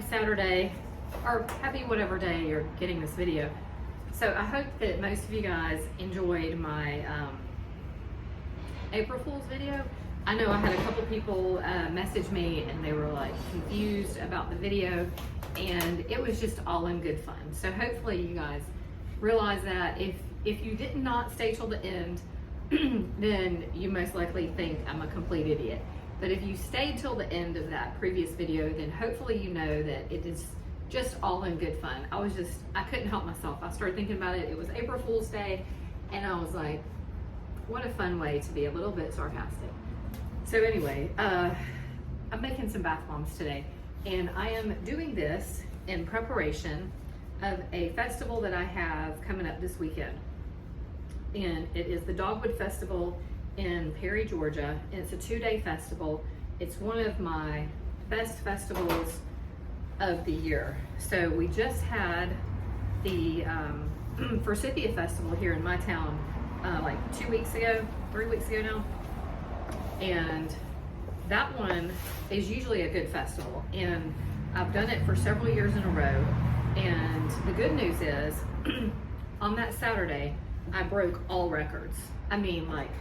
Saturday, or happy whatever day you're getting this video. So I hope that most of you guys enjoyed my April Fool's video. I know I had a couple people message me and they were like confused about the video, and it was just all in good fun. So hopefully you guys realize that if you did not stay till the end, then you most likely think I'm a complete idiot. But if you stayed till the end of that previous video, then hopefully you know that it is just all in good fun. I couldn't help myself. I started thinking about it. It was April Fool's Day, and I was like, what a fun way to be a little bit sarcastic. So anyway, I'm making some bath bombs today, and I am doing this in preparation of a festival that I have coming up this weekend. And it is the Dogwood Festival in Perry, Georgia. And it's a 2-day festival. It's one of my best festivals of the year. So we just had the Forsythia Festival here in my town like 3 weeks ago now. And that one is usually a good festival. And I've done it for several years in a row. And the good news is, on that Saturday, I broke all records. I mean, like,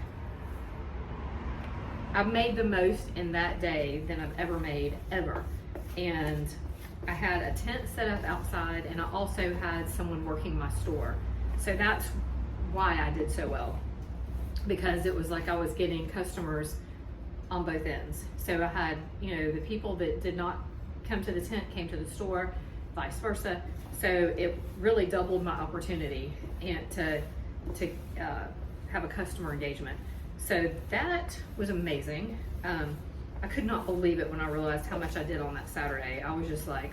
I've made the most in that day than I've ever made, ever. And I had a tent set up outside, and I also had someone working my store. So that's why I did so well, because it was like I was getting customers on both ends. So I had, the people that did not come to the tent came to the store, vice versa. So it really doubled my opportunity and to have a customer engagement. So that was amazing. I could not believe it when I realized how much I did on that Saturday. I was just like,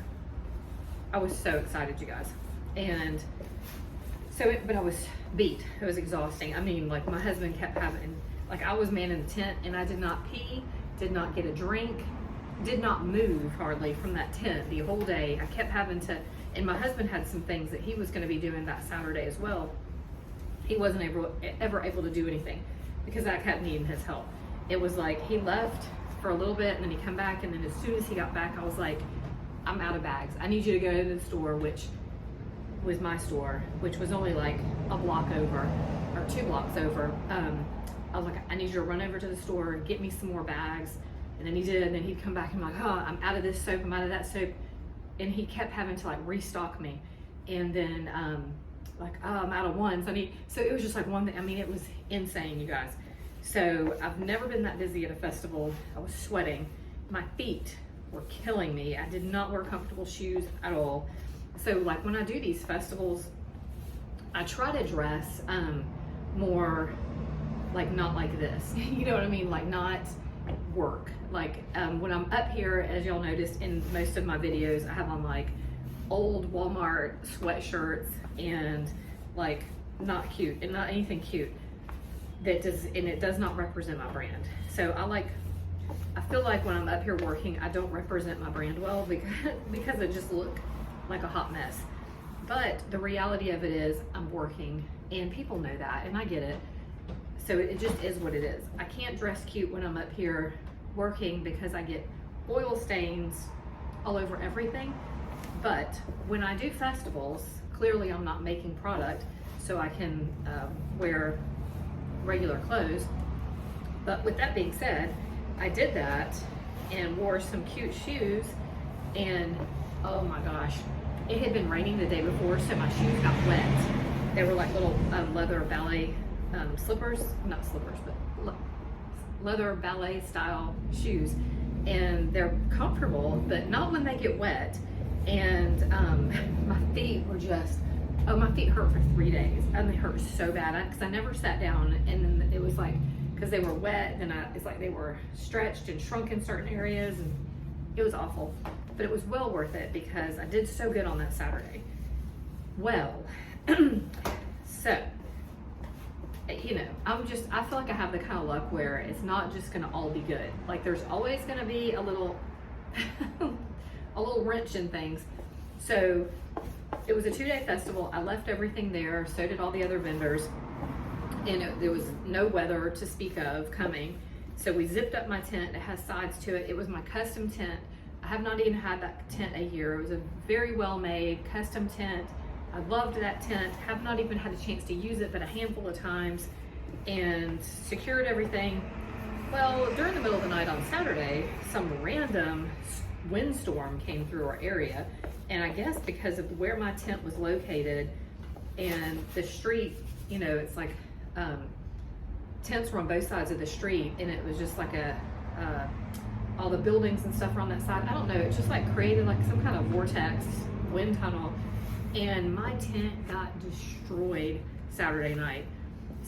I was so excited, you guys. And so, but I was beat. It was exhausting. I mean, like, my husband kept having, like, I was manning the tent, and I did not pee, did not get a drink, did not move hardly from that tent the whole day. I kept having to, and my husband had some things that he was going to be doing that Saturday as well. He wasn't ever able to do anything because I kept needing his help. It was like he left for a little bit, and then he come back, and then as soon as he got back, I was like, I'm out of bags. I need you to go to the store, which was my store, which was only like a block over or 2 blocks over. I was like, I need you to run over to the store and get me some more bags. And then he did, and then he'd come back and I'm like, oh, I'm out of this soap, I'm out of that soap. And he kept having to like restock me. And then like, oh, I'm out of ones. So it was just like one thing. I mean, it was insane, you guys. So I've never been that busy at a festival. I was sweating. My feet were killing me. I did not wear comfortable shoes at all. So like when I do these festivals, I try to dress more like not like this. You know what I mean? Like not work. Like when I'm up here, as y'all noticed in most of my videos, I have on like old Walmart sweatshirts and like not cute and not anything cute and it does not represent my brand. So I feel like when I'm up here working, I don't represent my brand well because I just look like a hot mess. But the reality of it is I'm working, and people know that, and I get it. So it just is what it is. I can't dress cute when I'm up here working because I get oil stains all over everything. But when I do festivals, clearly I'm not making product, so I can wear regular clothes. But with that being said, I did that and wore some cute shoes, and oh my gosh, it had been raining the day before, so my shoes got wet. They were like little leather ballet slippers, not slippers, but leather ballet style shoes, and they're comfortable, but not when they get wet. And my feet were just, my feet hurt for 3 days, and they hurt so bad because I never sat down, and then it was like, because they were wet, and it's like they were stretched and shrunk in certain areas, and it was awful. But it was well worth it because I did so good on that Saturday. Well, so, I feel like I have the kind of luck where it's not just gonna all be good. Like there's always gonna be a little, a little wrench in things. So it was a 2-day festival. I left everything there, so did all the other vendors. And there was no weather to speak of coming. So we zipped up my tent. It has sides to it. It was my custom tent. I have not even had that tent a year. It was a very well made custom tent. I loved that tent. Have not even had a chance to use it but a handful of times, and secured everything. Well, during the middle of the night on Saturday, some random windstorm came through our area, and I guess because of where my tent was located and the street, you know, it's like tents were on both sides of the street, and it was just like all the buildings and stuff were on that side. I don't know, it just like created like some kind of vortex, wind tunnel, and my tent got destroyed Saturday night.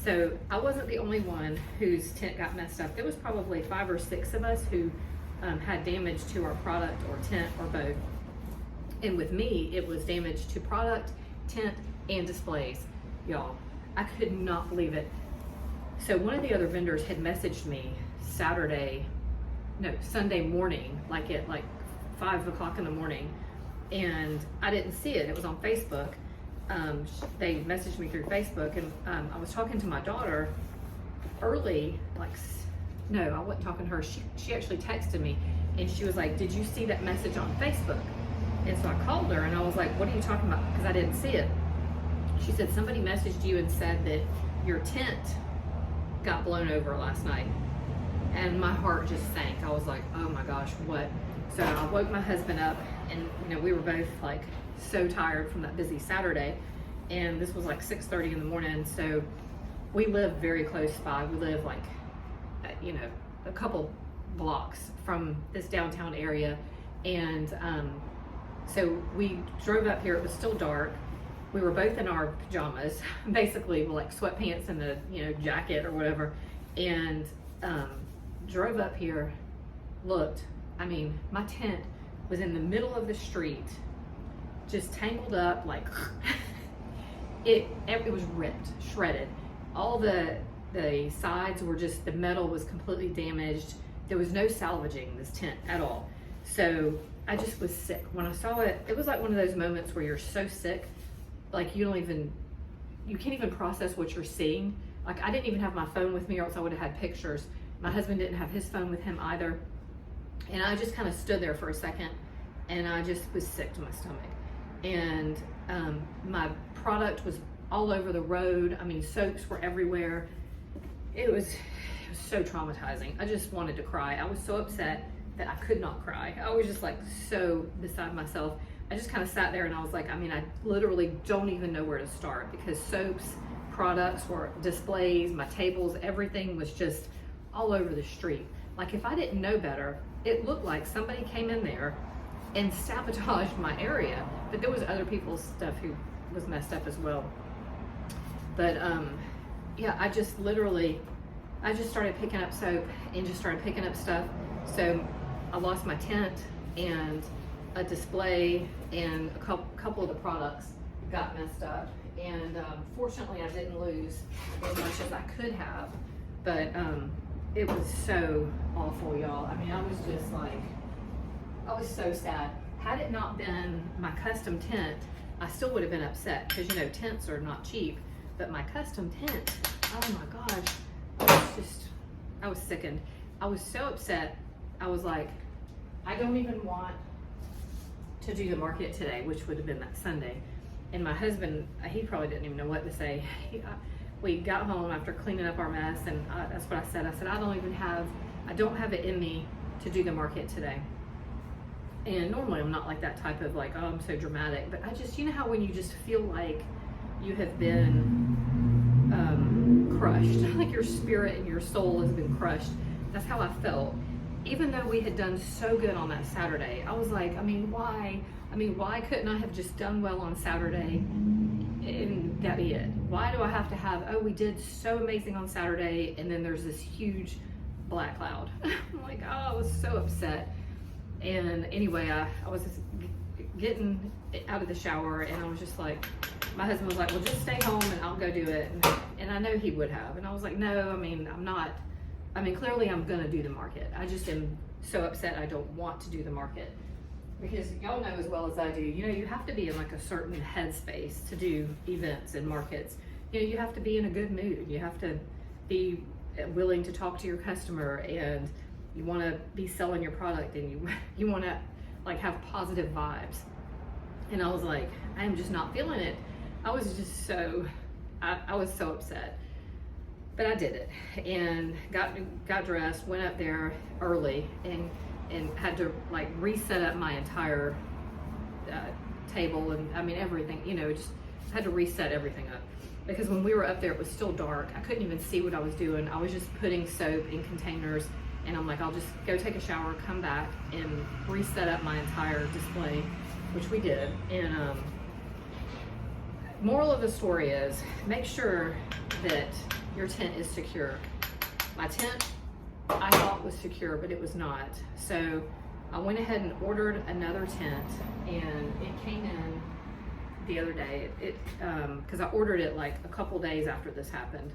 So I wasn't the only one whose tent got messed up. There was probably 5 or 6 of us who had damage to our product or tent or both. And with me, it was damage to product, tent, and displays. Y'all, I could not believe it. So one of the other vendors had messaged me Sunday morning, like at 5 o'clock in the morning, and I didn't see it. It was on Facebook. They messaged me through Facebook, and I was talking to my daughter early, no, I wasn't talking to her. She actually texted me, and she was like, did you see that message on Facebook? And so I called her, and I was like, what are you talking about? Because I didn't see it. She said, somebody messaged you and said that your tent got blown over last night. And my heart just sank. I was like, oh my gosh, what? So I woke my husband up, and you know, we were both like so tired from that busy Saturday, and this was like 6:30 in the morning. So we live very close by. We live like, you know, a couple blocks from this downtown area, and so we drove up here. It was still dark. We were both in our pajamas, basically like sweatpants and a, you know, jacket or whatever, and drove up here, looked. I mean, my tent was in the middle of the street, just tangled up, like it was ripped, shredded. All the sides were just, the metal was completely damaged. There was no salvaging this tent at all. So I just was sick. When I saw it, it was like one of those moments where you're so sick, like you can't even process what you're seeing. Like I didn't even have my phone with me, or else I would have had pictures. My husband didn't have his phone with him either. And I just kind of stood there for a second, and I just was sick to my stomach. And my product was all over the road. I mean, soaps were everywhere. It was so traumatizing. I just wanted to cry. I was so upset that I could not cry. I was just like so beside myself. I just kind of sat there, and I was like, I mean, I literally don't even know where to start, because soaps, products, or displays, my tables, everything was just all over the street. Like if I didn't know better, it looked like somebody came in there and sabotaged my area. But there was other people's stuff who was messed up as well. But yeah, I just started picking up soap and just started picking up stuff. So I lost my tent and a display, and a couple of the products got messed up. And fortunately I didn't lose as much as I could have, but it was so awful, y'all. I mean, I was just like, I was so sad. Had it not been my custom tent, I still would have been upset, because you know, tents are not cheap. But my custom tent, oh my gosh, I was sickened. I was so upset. I was like, I don't even want to do the market today, which would have been that Sunday. And my husband, he probably didn't even know what to say. We got home after cleaning up our mess, and that's what I said. I said, I don't have it in me to do the market today. And normally I'm not like that type of like, oh, I'm so dramatic. But I just, you know how when you just feel like you have been crushed, like your spirit and your soul has been crushed. That's how I felt. Even though we had done so good on that Saturday, I was like, why couldn't I have just done well on Saturday and that be it? Why do I have to have, oh, we did so amazing on Saturday, and then there's this huge black cloud? I'm like, oh, I was so upset. And anyway, I was just getting out of the shower, and I was just like, my husband was like, well, just stay home and I'll go do it. And I know he would have. And I was like, no, clearly I'm gonna do the market. I just am so upset I don't want to do the market. Because y'all know as well as I do, you know, you have to be in like a certain headspace to do events and markets. You know, you have to be in a good mood. You have to be willing to talk to your customer, and you want to be selling your product, and you want to like have positive vibes. And I was like, I'm just not feeling it. I was just so, I was so upset. But I did it and got dressed, went up there early and had to like reset up my entire table and I mean everything, you know, just had to reset everything up. Because when we were up there, it was still dark. I couldn't even see what I was doing. I was just putting soap in containers and I'm like, I'll just go take a shower, come back and reset up my entire display, which we did. And moral of the story is make sure that your tent is secure. My tent, I thought was secure, but it was not. So I went ahead and ordered another tent and it came in the other day. Because I ordered it like a couple days after this happened.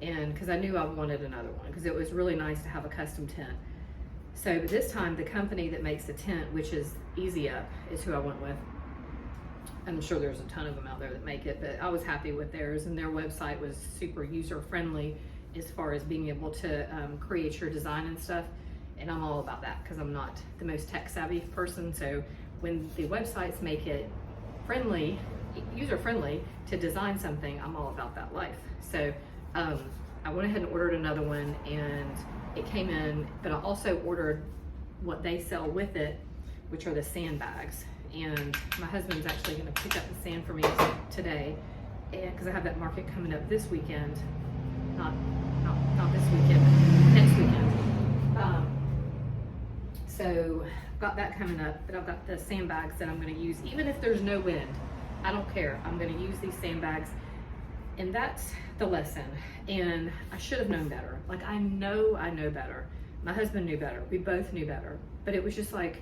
And because I knew I wanted another one because it was really nice to have a custom tent. So but this time the company that makes the tent, which is Easy Up, is who I went with. I'm sure there's a ton of them out there that make it, but I was happy with theirs and their website was super user friendly as far as being able to create your design and stuff. And I'm all about that because I'm not the most tech savvy person. So when the websites make it friendly, user friendly to design something, I'm all about that life. So I went ahead and ordered another one and it came in, but I also ordered what they sell with it, which are the sandbags. And my husband's actually going to pick up the sand for me today, and because I have that market coming up this weekend, not this weekend, but next weekend. So I've got that coming up, but I've got the sandbags that I'm going to use, even if there's no wind. I don't care. I'm going to use these sandbags, and that's the lesson. And I should have known better. Like I know better. My husband knew better. We both knew better. But it was just like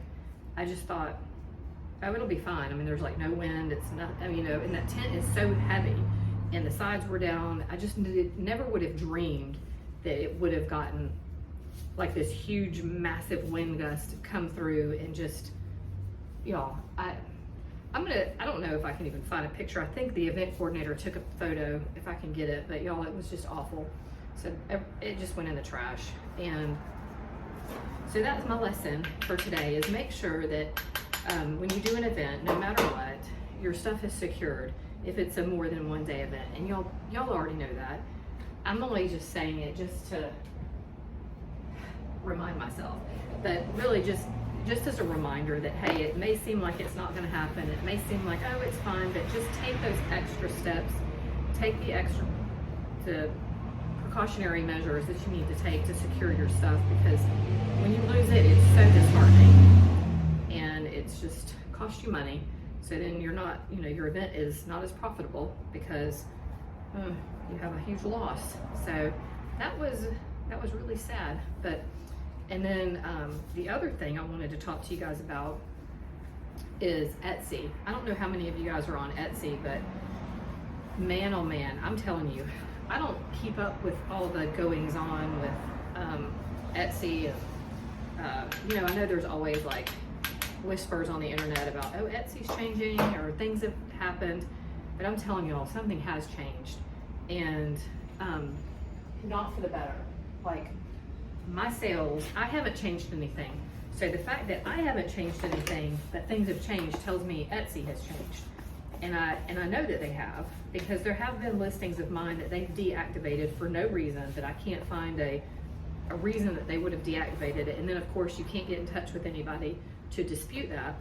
I just thought, oh, it'll be fine. I mean, there's like no wind. It's not, I mean, you know, and that tent is so heavy and the sides were down. I just never would have dreamed that it would have gotten like this huge, massive wind gust come through and just, y'all, I don't know if I can even find a picture. I think the event coordinator took a photo if I can get it, but y'all, it was just awful. So it just went in the trash. And so that's my lesson for today is make sure that when you do an event, no matter what, your stuff is secured if it's a more than one day event. And y'all already know that. I'm only just saying it just to remind myself, but really just as a reminder that, hey, it may seem like it's not gonna happen. It may seem like, oh, it's fine, but just take those extra steps. Take the precautionary measures that you need to take to secure your stuff, because when you lose it, it's so disheartening and it's just cost you money. So then you're not, you know, your event is not as profitable because you have a huge loss. So that was really sad. But and then the other thing I wanted to talk to you guys about is Etsy. I don't know how many of you guys are on Etsy, but man, oh man, I'm telling you, I don't keep up with all the goings on with Etsy. You know, I know there's always like whispers on the internet about, oh, Etsy's changing or things have happened, but I'm telling y'all, something has changed, and not for the better. Like my sales, I haven't changed anything. So the fact that I haven't changed anything, but things have changed, tells me Etsy has changed. And I know that they have, because there have been listings of mine that they've deactivated for no reason, that I can't find a reason that they would have deactivated it. And then of course you can't get in touch with anybody to dispute that.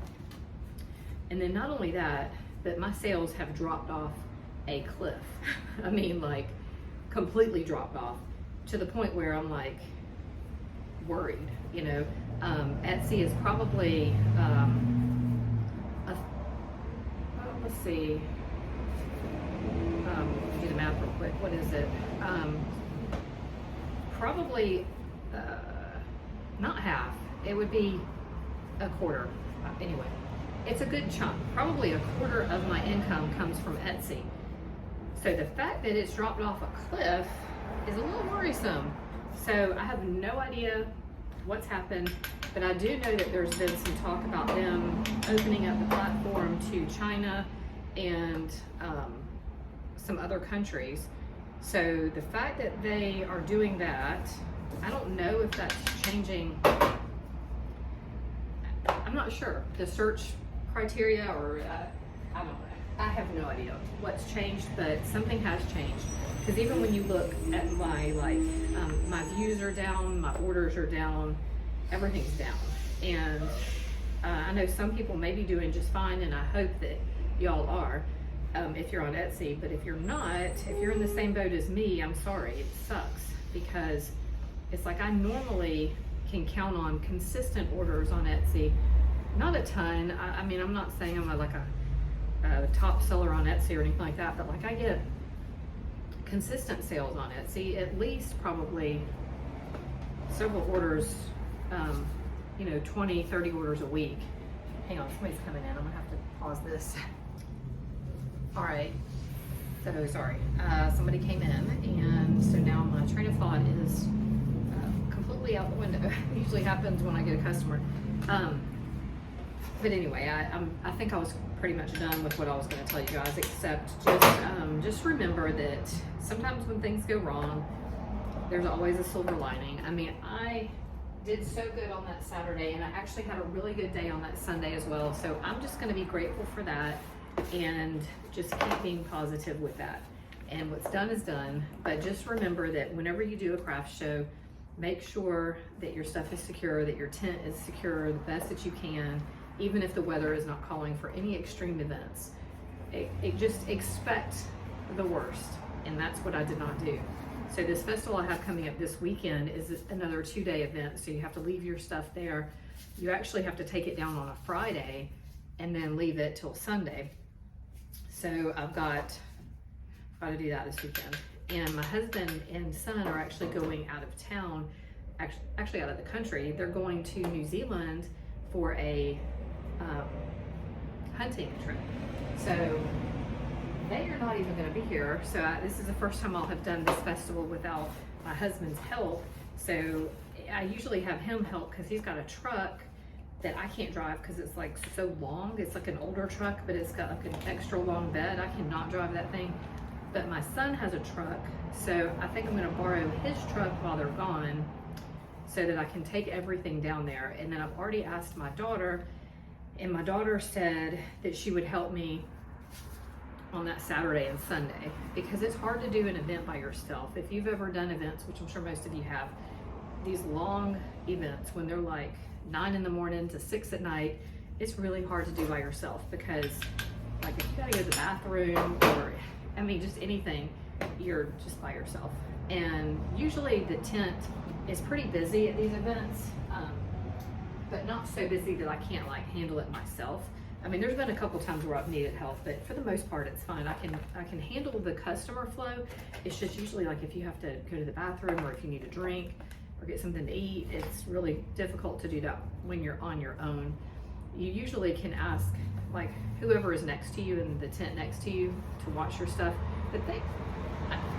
And then not only that, but my sales have dropped off a cliff. I mean, like completely dropped off to the point where I'm like worried, you know. Etsy is probably, let's see, do the math real quick. What is it? Probably not half. It would be a quarter. Anyway, it's a good chunk. Probably a quarter of my income comes from Etsy. So the fact that it's dropped off a cliff is a little worrisome. So I have no idea what's happened, but I do know that there's been some talk about them opening up the platform to China and some other countries. So the fact that they are doing that, I don't know if that's changing. I'm not sure. The search criteria, or I don't know. I have no idea what's changed, but something has changed. Because even when you look at my my views are down, my orders are down, everything's down. And I know some people may be doing just fine, and I hope that y'all are, if you're on Etsy. But if you're not, if you're in the same boat as me, I'm sorry, it sucks. Because it's like I normally can count on consistent orders on Etsy. Not a ton. I mean, I'm not saying I'm like a top seller on Etsy or anything like that, but like I get consistent sales on Etsy, at least probably several orders, 20, 30 orders a week. Hang on, somebody's coming in. I'm gonna have to pause this. All right, so sorry. Somebody came in, and so now my train of thought is completely out the window. It usually happens when I get a customer. But anyway, I think I was pretty much done with what I was going to tell you guys, except just remember that sometimes when things go wrong, there's always a silver lining. I mean, I did so good on that Saturday, and I actually had a really good day on that Sunday as well. So I'm just going to be grateful for that, and just keep being positive with that. And what's done is done. But just remember that whenever you do a craft show, make sure that your stuff is secure, that your tent is secure the best that you can, even if the weather is not calling for any extreme events. Just expect the worst, and that's what I did not do. So this festival I have coming up this weekend is another 2-day event, so you have to leave your stuff there. You actually have to take it down on a Friday and then leave it till Sunday. So I've got to do that this weekend. And my husband and son are actually going out of town, actually out of the country. They're going to New Zealand for a hunting trip. So they are not even going to be here. So this is the first time I'll have done this festival without my husband's help. So I usually have him help because he's got a truck that I can't drive because it's like so long. It's like an older truck, but it's got like an extra long bed. I cannot drive that thing. But my son has a truck, so I think I'm going to borrow his truck while they're gone so that I can take everything down there. And then I've already asked my daughter, and my daughter said that she would help me on that Saturday and Sunday, because it's hard to do an event by yourself. If you've ever done events, which I'm sure most of you have, these long events when they're like 9 in the morning to 6 at night, it's really hard to do by yourself, because like if you gotta go to the bathroom, or I mean just anything, you're just by yourself. And usually the tent is pretty busy at these events, but not so busy that I can't like handle it myself. I mean, there's been a couple times where I've needed help, but for the most part, it's fine. I can handle the customer flow. It's just usually like if you have to go to the bathroom, or if you need a drink or get something to eat, it's really difficult to do that when you're on your own. You usually can ask like whoever is next to you in the tent next to you to watch your stuff. But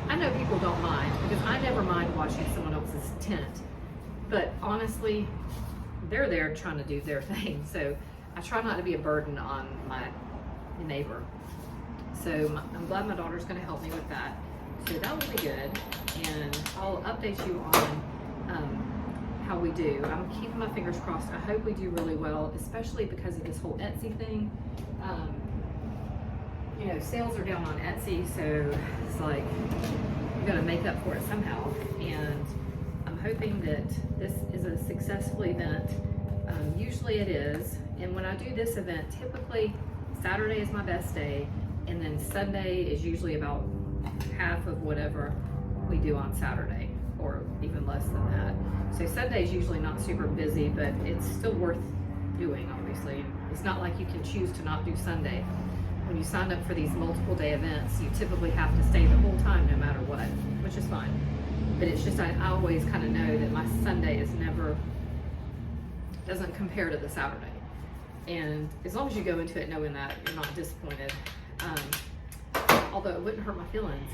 I know people don't mind, because I never mind watching someone else's tent. But honestly, they're there trying to do their thing. So I try not to be a burden on my neighbor. So I'm glad my daughter's going to help me with that. So that will be good. And I'll update you on how we do. I'm keeping my fingers crossed. I hope we do really well, especially because of this whole Etsy thing. Sales are down on Etsy, so it's like you got to make up for it somehow. And I'm hoping that this is a successful event. Usually it is. And when I do this event, typically Saturday is my best day, and then Sunday is usually about half of whatever we do on Saturday, or even less than that. So Sunday is usually not super busy, but it's still worth doing, obviously. It's not like you can choose to not do Sunday. When you sign up for these multiple day events, you typically have to stay the whole time no matter what, which is fine. But it's just I always kind of know that my Sunday doesn't compare to the Saturday. And as long as you go into it knowing that, you're not disappointed. Although it wouldn't hurt my feelings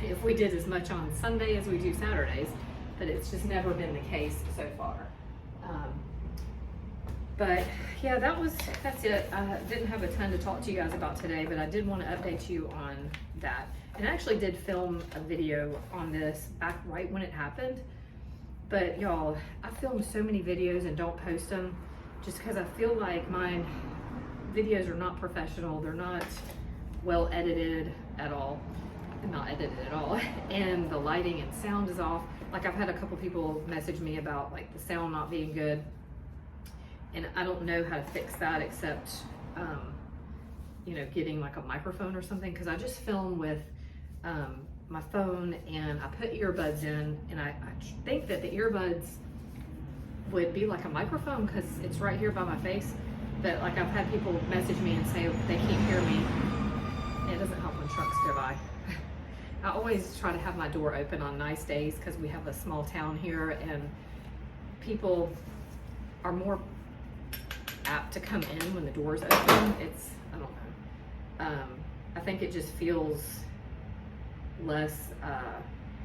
if we did as much on Sunday as we do Saturdays, but it's just never been the case so far. But yeah, that's it. I didn't have a ton to talk to you guys about today, but I did want to update you on that. And I actually did film a video on this back right when it happened. But y'all, I filmed so many videos and don't post them just because I feel like my videos are not professional. They're not well edited at all. Not edited at all. And the lighting and sound is off. Like I've had a couple people message me about like the sound not being good. And I don't know how to fix that except, you know, getting like a microphone or something. Cause I just film with my phone and I put earbuds in, and I think that the earbuds would be like a microphone because it's right here by my face. But like I've had people message me and say they can't hear me. It doesn't help when trucks go by. I always try to have my door open on nice days because we have a small town here and people are more apt to come in when the door's open. It's, I don't know. I think it just feels less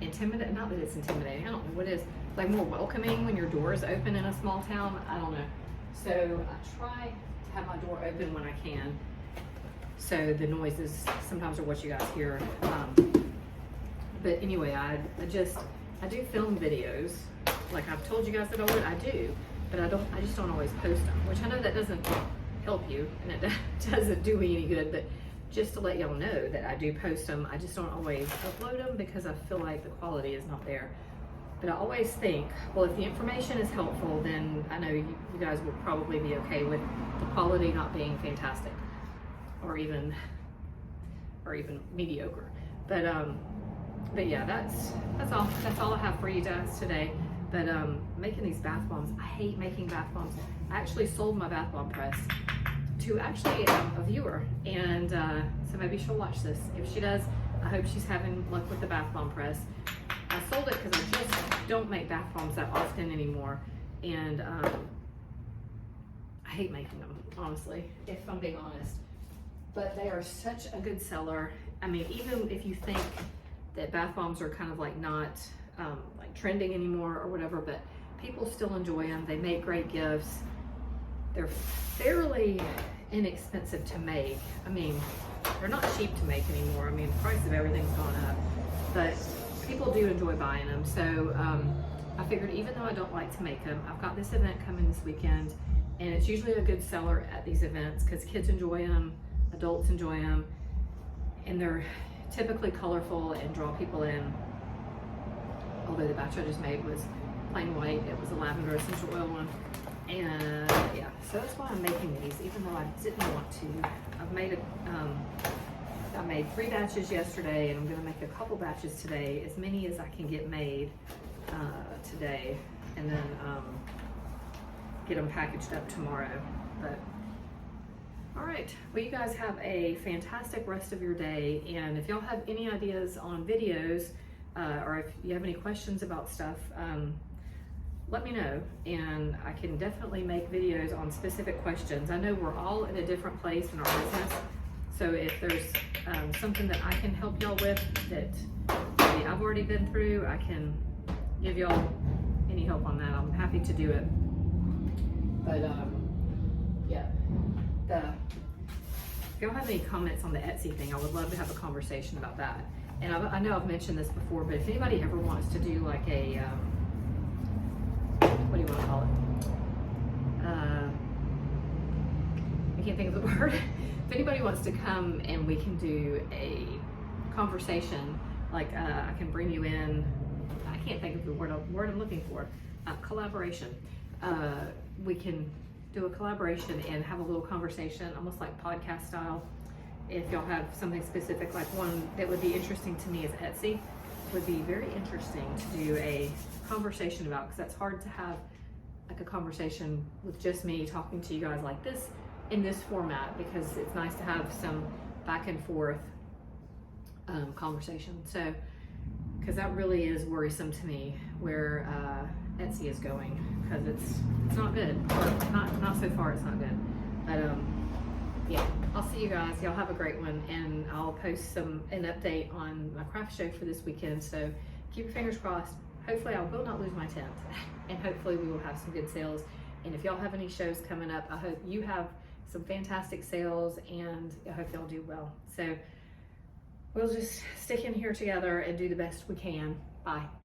intimidating. Not that it's intimidating, I don't know what it is. Like more welcoming when your door is open in a small town. I don't know. So I try to have my door open when I can. So the noises sometimes are what you guys hear. But anyway, I do film videos. Like I've told you guys that I would, I do, but I just don't always post them, which I know that doesn't help you and it doesn't do me any good, but just to let y'all know that I do post them. I just don't always upload them because I feel like the quality is not there. But I always think, well, if the information is helpful, then I know you guys will probably be okay with the quality not being fantastic or even mediocre. But yeah, that's all I have for you guys today. But making these bath bombs, I hate making bath bombs. I actually sold my bath bomb press to actually a viewer, and so maybe she'll watch this. If she does, I hope she's having luck with the bath bomb press. I sold it because I just don't make bath bombs that often anymore, and I hate making them, honestly, if I'm being honest. But they are such a good seller. I mean, even if you think that bath bombs are kind of like not like trending anymore or whatever, but people still enjoy them. They make great gifts. They're fairly inexpensive to make. I mean, they're not cheap to make anymore. I mean, the price of everything's gone up, but people do enjoy buying them. So I figured even though I don't like to make them, I've got this event coming this weekend, and it's usually a good seller at these events because kids enjoy them, adults enjoy them, and they're typically colorful and draw people in. Although the batch I just made was plain white, it was a lavender essential oil one. And yeah, so that's why I'm making these, even though I didn't want to. I made 3 batches yesterday, and I'm gonna make a couple batches today, as many as I can get made today, and then get them packaged up tomorrow. But all right, well, you guys have a fantastic rest of your day, and if y'all have any ideas on videos, or if you have any questions about stuff, let me know, and I can definitely make videos on specific questions. I know we're all in a different place in our business, so if there's something that I can help y'all with that maybe I've already been through, I can give y'all any help on that. I'm happy to do it. But yeah, if y'all have any comments on the Etsy thing, I would love to have a conversation about that. And I know I've mentioned this before, but if anybody ever wants to do like a, what do you want to call it? I can't think of the word. If anybody wants to come and we can do a conversation, like I can bring you in, I can't think of the word I'm looking for, collaboration. We can do a collaboration and have a little conversation, almost like podcast style. If y'all have something specific, like one that would be interesting to me is Etsy, would be very interesting to do a conversation about, because that's hard to have like a conversation with just me talking to you guys like this in this format, because it's nice to have some back and forth conversation. So, because that really is worrisome to me where Etsy is going, because it's not good, or not so far. It's not good, but yeah, I'll see you guys. Y'all have a great one, and I'll post an update on my craft show for this weekend. So keep your fingers crossed. Hopefully I will not lose my tent, and hopefully we will have some good sales. And if y'all have any shows coming up, I hope you have some fantastic sales, and I hope y'all do well. So we'll just stick in here together and do the best we can. Bye.